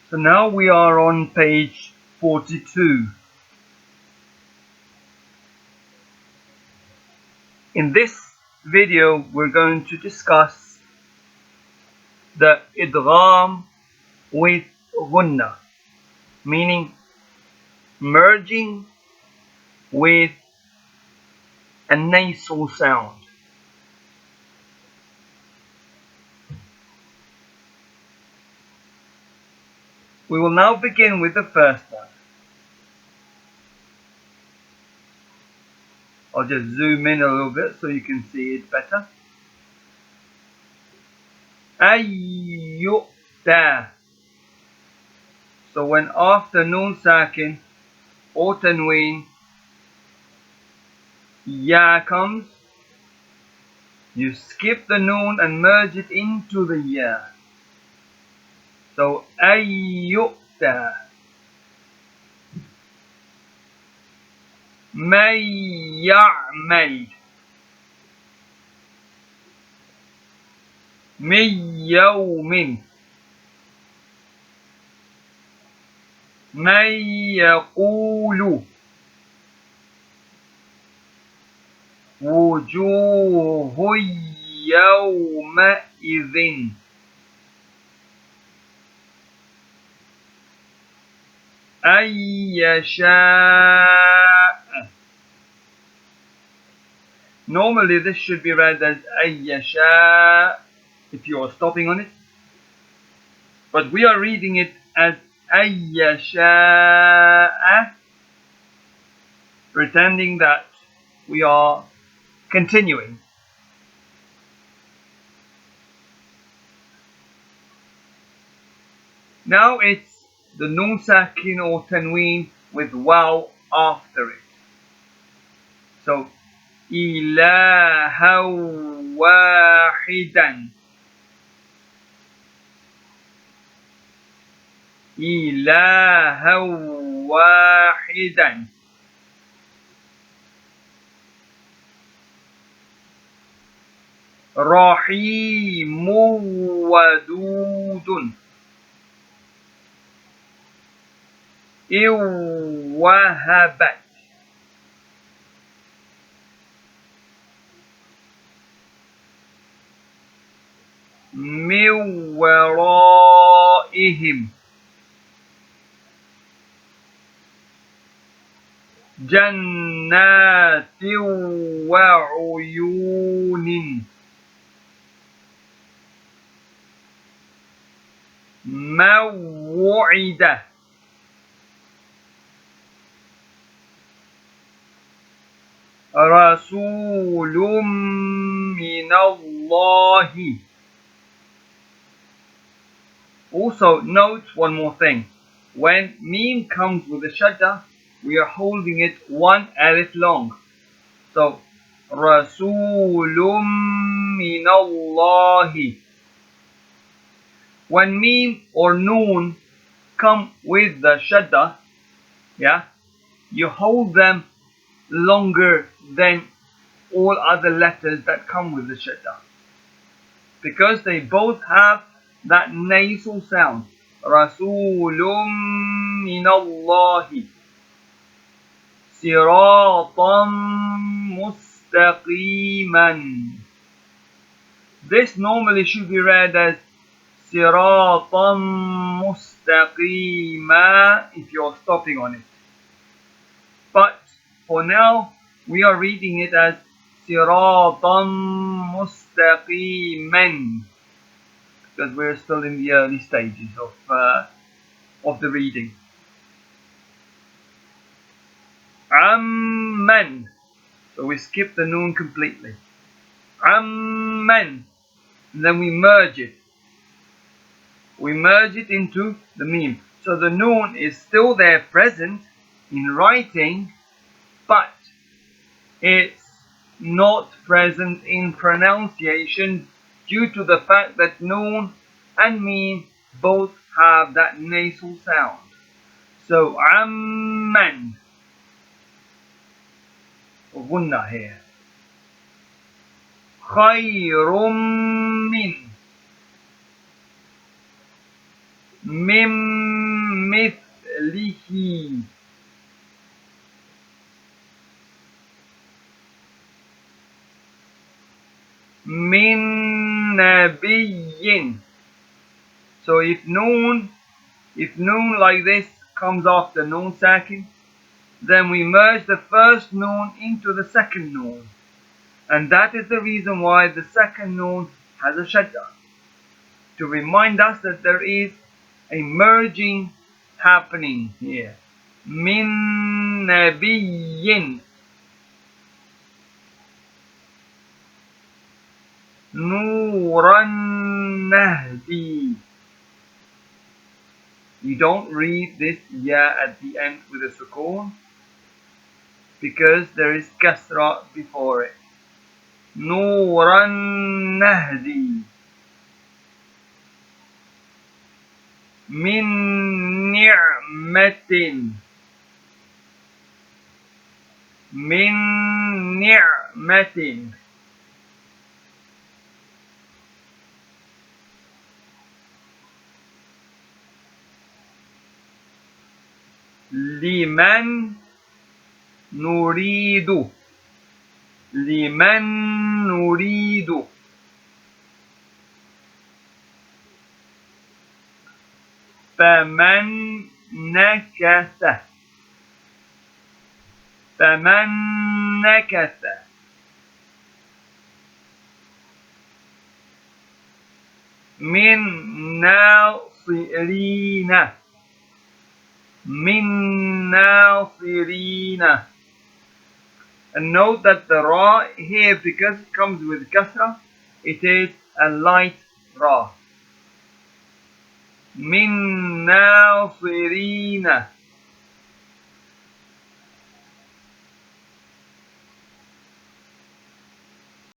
So now we are on page 42. In this video, we're going to discuss the idgham with gunnah, meaning merging with a nasal sound. We will now begin with the first one. I'll just zoom in a little bit so you can see it better. Ayyu'ta. So when after noon sakin or tanween, ya comes, you skip the noon and merge it into the ya. So ayyu'ta. Man ya'mal min yawmin. من يقول وجوه يومئذ أن يشاء. Normally this should be read as أن يشاء if you are stopping on it, but we are reading it as أن يشاء, pretending that we are continuing. Now it's the noon sakin or tanween with waw after it. So ilaha wahidan. ilaha wahidan. Rahimun wadudun. Iwahabat. Min waraihim. Jannatin wa uyunin. Maw'ida. Rasulun minallahi. Also note one more thing. When meme comes with a shadda, we are holding it one alif long. So Rasulun minallahi. When meme or noon come with the shadda, you hold them longer than all other letters that come with the shadda, because they both have that nasal sound. Rasulun minallahi. Siratan mustaqiman. This normally should be read as Siratan mustaqima if you're stopping on it. But for now, we are reading it as Siratan mustaqiman, because we're still in the early stages of the reading. Amman. So we skip the noon completely. Amman. And then we merge it. We merge it into the meme. So the noon is still there present in writing, but it's not present in pronunciation due to the fact that noon and meme both have that nasal sound. So amman. Gunnah here. Khayrum min. Mimman كمثله من نبي. So if noon like this comes after noon sakin, then we merge the first noon into the second noon, and that is the reason why the second noon has a shadda, to remind us that there is a merging happening here. Min nabiyyin Nuran nahdi. You don't read this ya at the end with a sukoon because there is kasra before it. Nuran nahdi min ni'matin min ni'matin liman nuridu liman nuridu faman nakatha faman nakatha min nasirina min nasirina. And note that the ra here, because it comes with kasra, it is a light ra. Min nasirina.